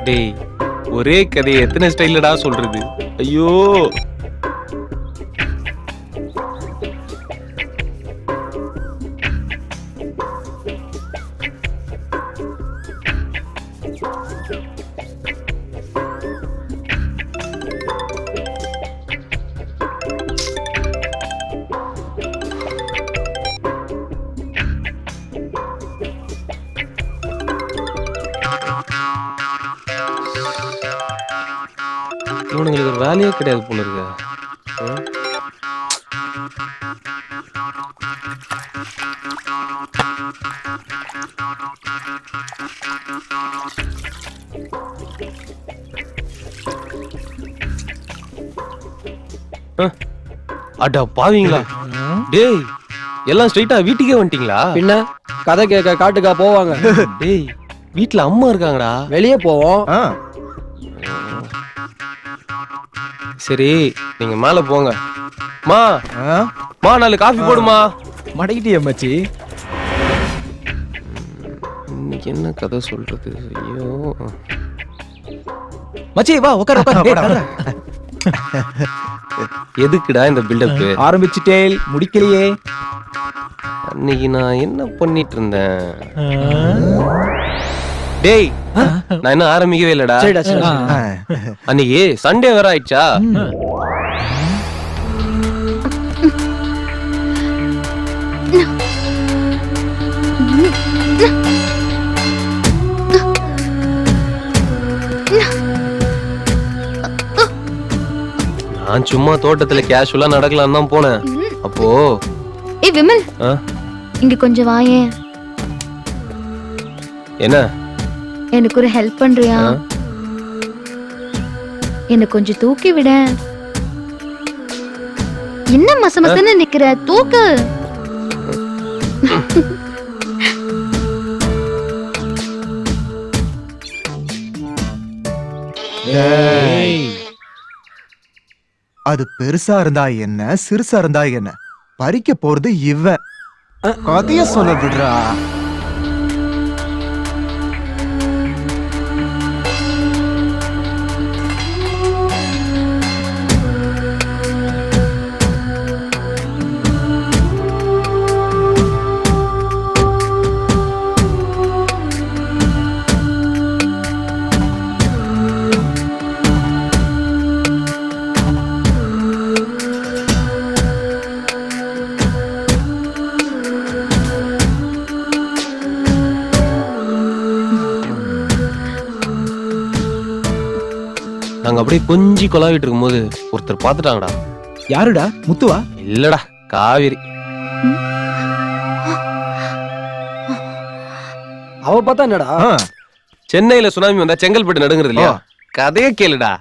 டேய், ஒரே கதையை எத்தனை ஸ்டைல்லடா சொல்றது? ஐயோ. இவனுங்களுக்கு ஒரு வேலையே கிடையாது போல இருக்கு. அடா பாவீங்களா டேய், எல்லாம் ஸ்ட்ரைட்டா வீட்டுக்கே வந்துட்டீங்களா? பின்ன கதை கேட்க காட்டுக்கா போவாங்க. டேய், வீட்டுல அம்மா இருக்காங்கடா. வெளியே போவோம். சரி, நீங்க மேல போங்க. மா மா 4 காஃபி போடுமா. மடக்கிட்டிய மச்சி. இன்னைக்கு என்ன கதை சொல்றது? ஐயோ மச்சி வா உட்கார் உட்கார். எதுக்குடா இந்த பில்டப்? ஆரம்பிச்சிட்டேல் முடிக்கலையே. அன்னைக்கு நான் என்ன பண்ணிட்டு இருந்தேன்? டேய், நான் என்ன ஆரம்பிக்கவே இல்லடா. சரிடா சரி. அன்னைக்கு சண்டே வேற ஆயிடுச்சா? நான் சும்மா தோட்டத்துல கேஷுவலா நடக்கலாம்னு தான் போனேன். அப்போ ஏய் விமல், இங்க கொஞ்சம் வாயேன். என்ன? எனக்கு ஒரு ஹெல்ப் பண்றியா? என்ன கொஞ்சம் தூக்கி விட. என்ன மசமசன்னு நிக்கிற? தூக்கு. அது பெருசா இருந்தா என்ன, சிறுசா இருந்தா என்ன, பறிக்க போறது இவன். கதைய சொல்ல விடுறா. நாங்க அப்படியே கொஞ்சி கொலாவிட்டு இருக்கும்போது ஒருத்தர் பாத்துட்டாங்கடா. யாருடா? முத்துவா? இல்லடா, காவேரி. அவ பார்த்தா என்னடா? சென்னையில சுனாமி வந்தா செங்கல்பட்டு நடுங்கிறது இல்லையா? கதையே கேளுடா.